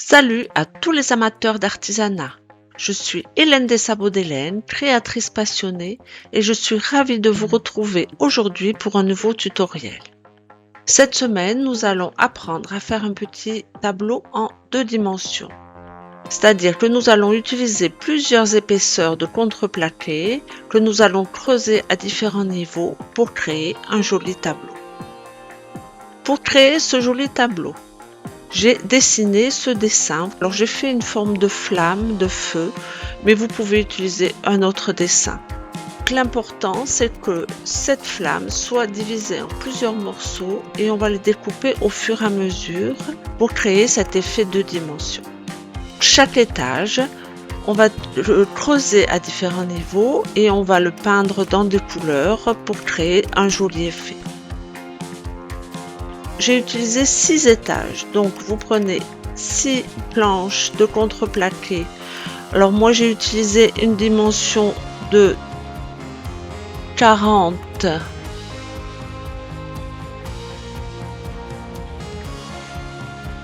Salut à tous les amateurs d'artisanat. Je suis Hélène Dessabots-Delaine, créatrice passionnée, et je suis ravie de vous retrouver aujourd'hui pour un nouveau tutoriel. Cette semaine, nous allons apprendre à faire un petit tableau en 2 dimensions. C'est-à-dire que nous allons utiliser plusieurs épaisseurs de contreplaqué que nous allons creuser à différents niveaux pour créer un joli tableau. Pour créer ce joli tableau, j'ai dessiné ce dessin. Alors j'ai fait une forme de flamme, de feu, mais vous pouvez utiliser un autre dessin. L'important, c'est que cette flamme soit divisée en plusieurs morceaux et on va les découper au fur et à mesure pour créer cet effet de dimension. Chaque étage, on va le creuser à différents niveaux et on va le peindre dans des couleurs pour créer un joli effet. J'ai utilisé 6 étages, donc vous prenez 6 planches de contreplaqué. Alors moi j'ai utilisé une dimension de 40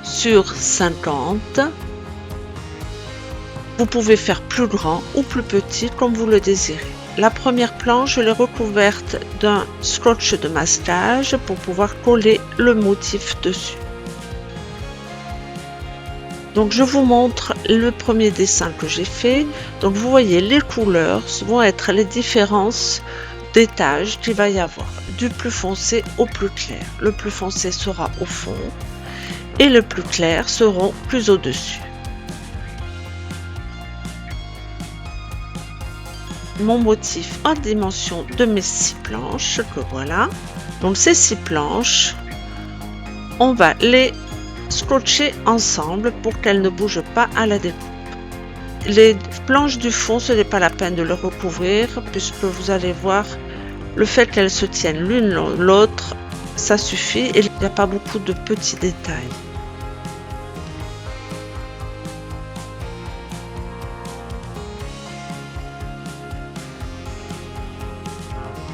sur 50. Vous pouvez faire plus grand ou plus petit comme vous le désirez. La première planche, je l'ai recouverte d'un scotch de masquage pour pouvoir coller le motif dessus. Donc je vous montre le premier dessin que j'ai fait. Donc vous voyez, les couleurs vont être les différences d'étages qu'il va y avoir, du plus foncé au plus clair. Le plus foncé sera au fond et le plus clair seront plus au-dessus. Mon motif en dimension de mes 6 planches, que voilà. Donc ces 6 planches, on va les scotcher ensemble pour qu'elles ne bougent pas à la découpe. Les planches du fond, ce n'est pas la peine de les recouvrir puisque vous allez voir, le fait qu'elles se tiennent l'une l'autre, ça suffit et il n'y a pas beaucoup de petits détails.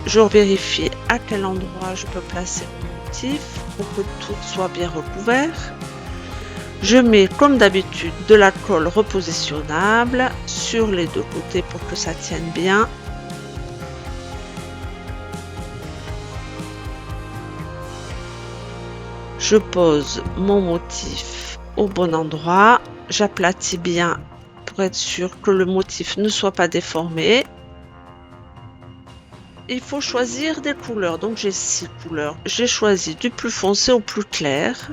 Je vérifie à quel endroit je peux placer mon motif pour que tout soit bien recouvert. Je mets comme d'habitude de la colle repositionnable sur les deux côtés pour que ça tienne bien. Je pose mon motif au bon endroit. J'aplatis bien pour être sûr que le motif ne soit pas déformé. Il faut choisir des couleurs, donc j'ai 6 couleurs. J'ai choisi du plus foncé au plus clair.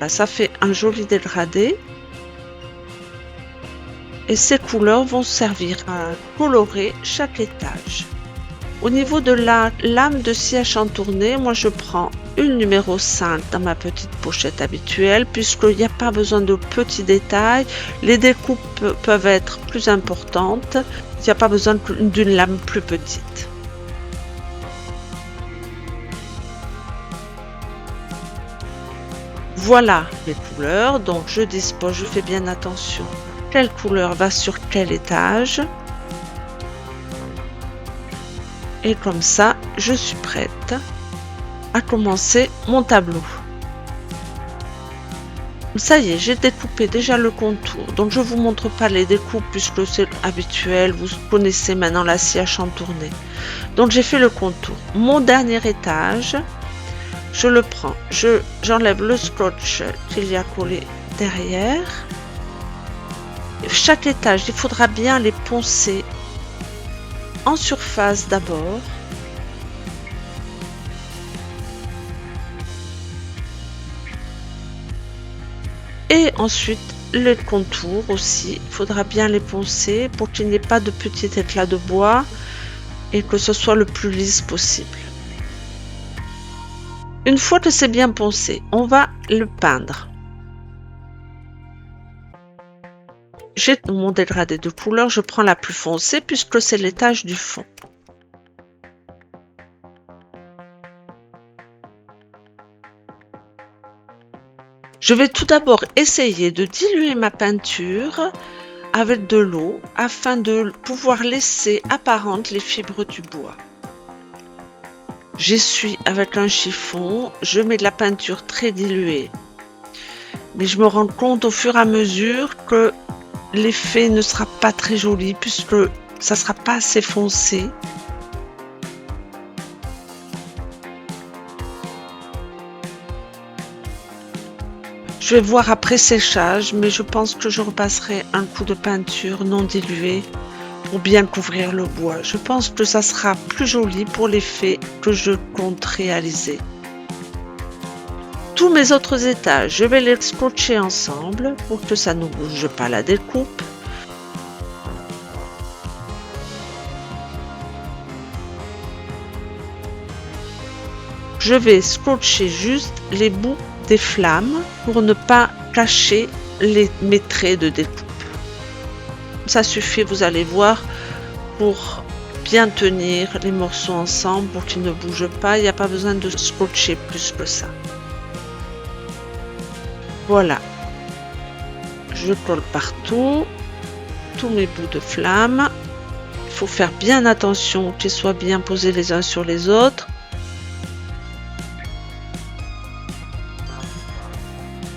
Là, ça fait un joli dégradé. Et ces couleurs vont servir à colorer chaque étage. Au niveau de la lame de scie à chantourner, moi je prends une numéro 5 dans ma petite pochette habituelle puisqu'il n'y a pas besoin de petits détails. Les découpes peuvent être plus importantes. Il n'y a pas besoin d'une lame plus petite. Voilà les couleurs, donc je dispose, je fais bien attention. Quelle couleur va sur quel étage? Et comme ça, je suis prête à commencer mon tableau. Ça y est, j'ai découpé déjà le contour. Donc je vous montre pas les découpes puisque c'est habituel. Vous connaissez maintenant la scie à chantourner. Donc j'ai fait le contour. Mon dernier étage, je le prends. J'enlève le scotch qu'il y a collé derrière. Chaque étage, il faudra bien les poncer en surface d'abord. Et ensuite, les contours aussi, il faudra bien les poncer pour qu'il n'y ait pas de petits éclats de bois et que ce soit le plus lisse possible. Une fois que c'est bien poncé, on va le peindre. J'ai mon dégradé de couleur, je prends la plus foncée puisque c'est l'étage du fond. Je vais tout d'abord essayer de diluer ma peinture avec de l'eau afin de pouvoir laisser apparentes les fibres du bois. J'essuie avec un chiffon, je mets de la peinture très diluée. Mais je me rends compte au fur et à mesure que l'effet ne sera pas très joli puisque ça ne sera pas assez foncé. Je vais voir après séchage, mais je pense que je repasserai un coup de peinture non diluée pour bien couvrir le bois. Je pense que ça sera plus joli pour l'effet que je compte réaliser. Tous mes autres étages, je vais les scotcher ensemble pour que ça ne bouge pas la découpe. Je vais scotcher juste les bouts des flammes pour ne pas cacher mes traits de découpe. Ça suffit, vous allez voir, pour bien tenir les morceaux ensemble pour qu'ils ne bougent pas. Il n'y a pas besoin de scotcher plus que ça. Voilà. Je colle partout tous mes bouts de flamme. Il faut faire bien attention qu'ils soient bien posés les uns sur les autres.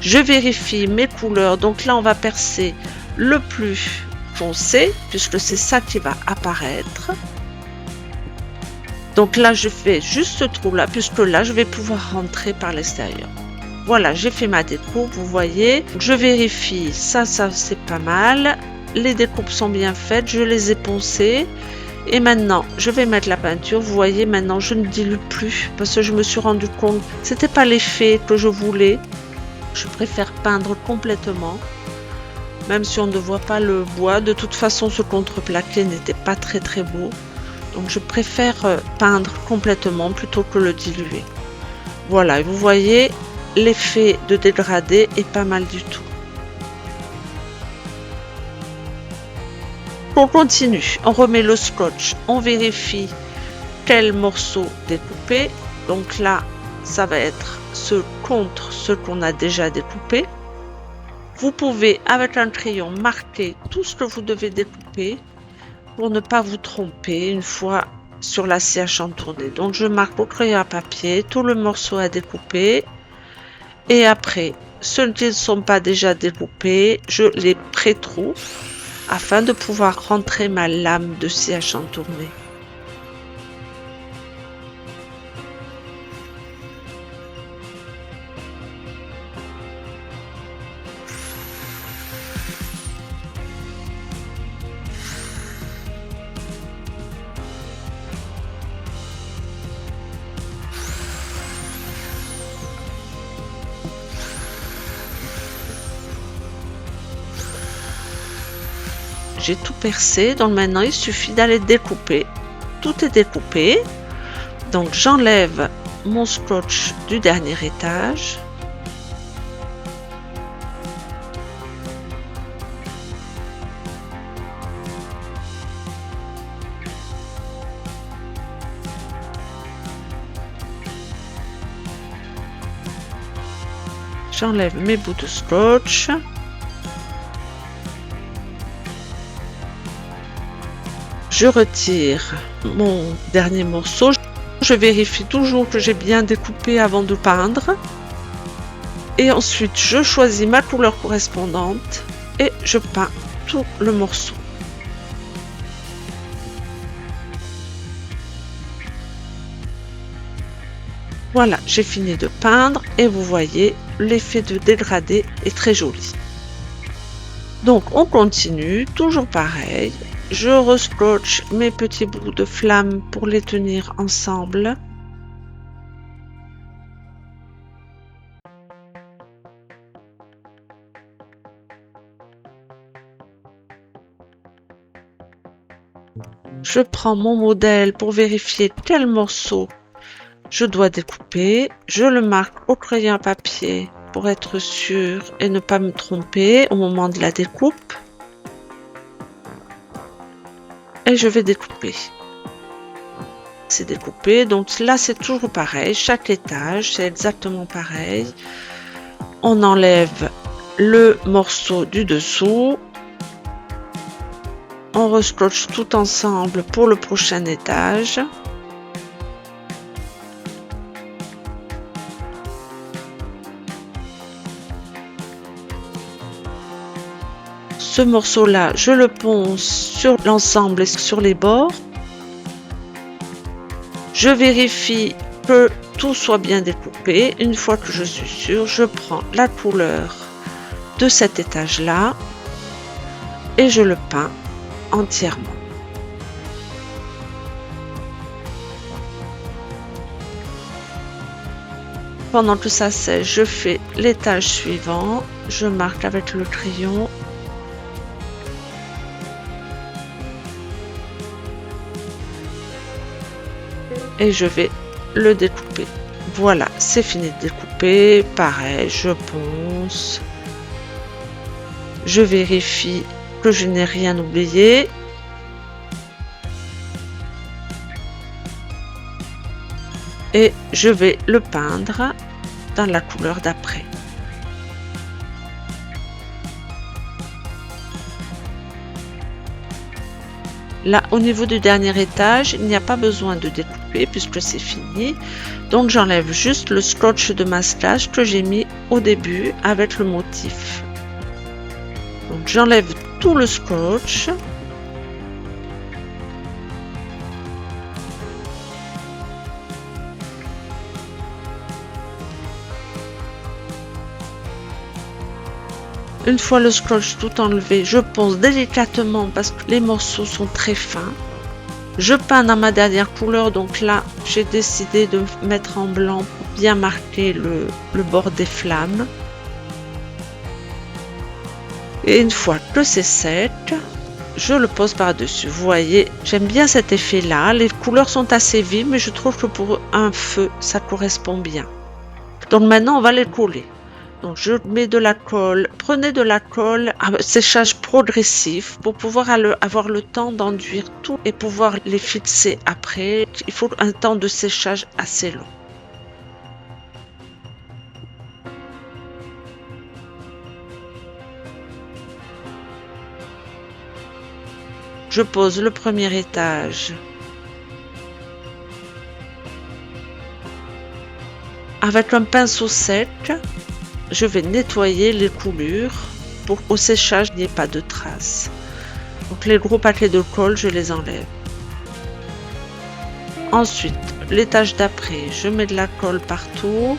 Je vérifie mes couleurs. Donc là, on va percer le plus foncé puisque c'est ça qui va apparaître. Donc là, je fais juste ce trou là puisque là, je vais pouvoir rentrer par l'extérieur. Voilà, j'ai fait ma découpe, vous voyez. Je vérifie, ça c'est pas mal. Les découpes sont bien faites, je les ai poncées. Et maintenant, je vais mettre la peinture. Vous voyez, maintenant, je ne dilue plus parce que je me suis rendu compte que c'était pas l'effet que je voulais. Je préfère peindre complètement, même si on ne voit pas le bois. De toute façon, ce contreplaqué n'était pas très beau. Donc, je préfère peindre complètement plutôt que le diluer. Voilà, et vous voyez, l'effet de dégradé est pas mal du tout. On continue, on remet le scotch, on vérifie quel morceau découper. Donc là, ça va être ce contre ce qu'on a déjà découpé. Vous pouvez avec un crayon marquer tout ce que vous devez découper pour ne pas vous tromper une fois sur la scie à chantourner. Donc je marque au crayon à papier tout le morceau à découper et après ceux qui ne sont pas déjà découpés, je les pré-trouve afin de pouvoir rentrer ma lame de scie à chantourner. J'ai tout percé, donc maintenant il suffit d'aller découper. Tout est découpé. Donc j'enlève mon scotch du dernier étage. J'enlève mes bouts de scotch. Je retire mon dernier morceau. Je vérifie toujours que j'ai bien découpé avant de peindre. Et ensuite, je choisis ma couleur correspondante et je peins tout le morceau. Voilà, j'ai fini de peindre et vous voyez, l'effet de dégradé est très joli. Donc, on continue, toujours pareil. Je rescotche mes petits bouts de flamme pour les tenir ensemble. Je prends mon modèle pour vérifier quel morceau je dois découper. Je le marque au crayon à papier pour être sûr et ne pas me tromper au moment de la découpe. Et je vais découper. C'est découpé, donc là c'est toujours pareil, chaque étage c'est exactement pareil. On enlève le morceau du dessous On rescotche tout ensemble pour le prochain étage. Ce morceau-là, je le ponce sur l'ensemble et sur les bords. Je vérifie que tout soit bien découpé. Une fois que je suis sûre, je prends la couleur de cet étage-là et je le peins entièrement. Pendant que ça sèche, je fais l'étage suivant. Je marque avec le crayon. Et je vais le découper. Voilà, c'est fini de découper. Pareil, je ponce. Je vérifie que je n'ai rien oublié. Et je vais le peindre dans la couleur d'après. Là, au niveau du dernier étage, il n'y a pas besoin de découper puisque c'est fini. Donc, j'enlève juste le scotch de masquage que j'ai mis au début avec le motif. Donc, j'enlève tout le scotch. Une fois le scotch tout enlevé, je ponce délicatement parce que les morceaux sont très fins. Je peins dans ma dernière couleur, donc là j'ai décidé de mettre en blanc pour bien marquer le bord des flammes. Et une fois que c'est sec, je le pose par-dessus. Vous voyez, j'aime bien cet effet-là. Les couleurs sont assez vives, mais je trouve que pour un feu, ça correspond bien. Donc maintenant, on va les coller. Donc je mets de la colle, prenez de la colle à séchage progressif pour pouvoir avoir le temps d'enduire tout et pouvoir les fixer après. Il faut un temps de séchage assez long. Je pose le premier étage avec un pinceau sec. Je vais nettoyer les coulures pour qu'au séchage, il n'y ait pas de traces. Donc les gros paquets de colle, je les enlève. Ensuite, l'étage d'après, je mets de la colle partout.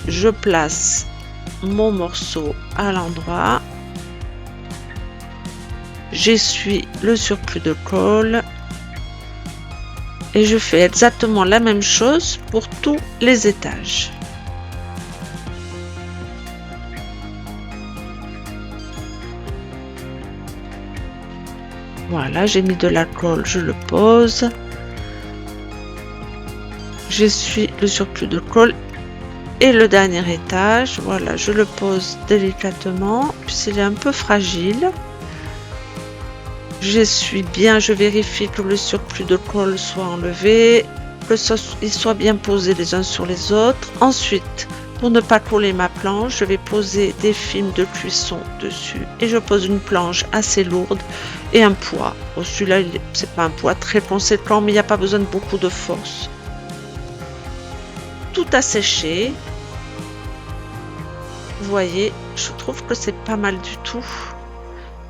Je place mon morceau à l'endroit. J'essuie le surplus de colle. Et je fais exactement la même chose pour tous les étages. Voilà, j'ai mis de la colle, je le pose. J'essuie le surplus de colle. Et le dernier étage, voilà, je le pose délicatement, puisqu'il est un peu fragile. J'essuie bien, je vérifie que le surplus de colle soit enlevé, qu'ils soient bien posés les uns sur les autres. Ensuite, pour ne pas coller ma planche, je vais poser des films de cuisson dessus et je pose une planche assez lourde et un poids. Bon, celui-là, c'est pas un poids très conséquent, mais il n'y a pas besoin de beaucoup de force. Tout a séché. Vous voyez, je trouve que c'est pas mal du tout.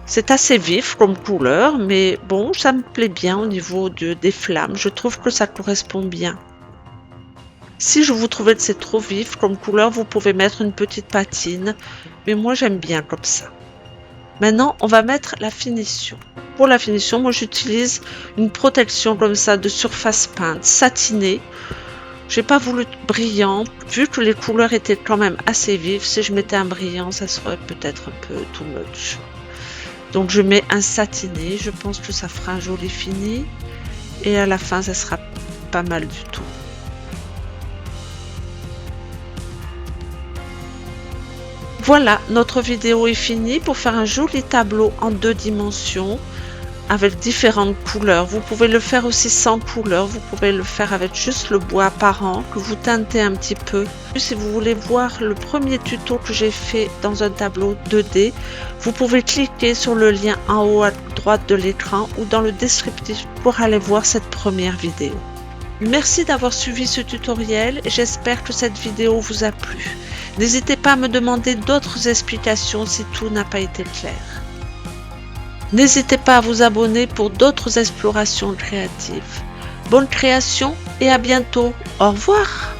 C'est assez vif comme couleur, mais bon, ça me plaît bien au niveau des flammes. Je trouve que ça correspond bien. Si je vous trouvez que c'est trop vif comme couleur, vous pouvez mettre une petite patine. Mais moi, j'aime bien comme ça. Maintenant, on va mettre la finition. Pour la finition, moi, j'utilise une protection comme ça de surface peinte, satinée. J'ai pas voulu brillant, vu que les couleurs étaient quand même assez vives. Si je mettais un brillant, ça serait peut-être un peu too much. Donc je mets un satiné, je pense que ça fera un joli fini. Et à la fin, ça sera pas mal du tout. Voilà, notre vidéo est finie pour faire un joli tableau en 2 dimensions avec différentes couleurs. Vous pouvez le faire aussi sans couleur, vous pouvez le faire avec juste le bois apparent que vous teintez un petit peu. Si vous voulez voir le premier tuto que j'ai fait dans un tableau 2D, vous pouvez cliquer sur le lien en haut à droite de l'écran ou dans le descriptif pour aller voir cette première vidéo. Merci d'avoir suivi ce tutoriel et j'espère que cette vidéo vous a plu. N'hésitez pas à me demander d'autres explications si tout n'a pas été clair. N'hésitez pas à vous abonner pour d'autres explorations créatives. Bonne création et à bientôt. Au revoir.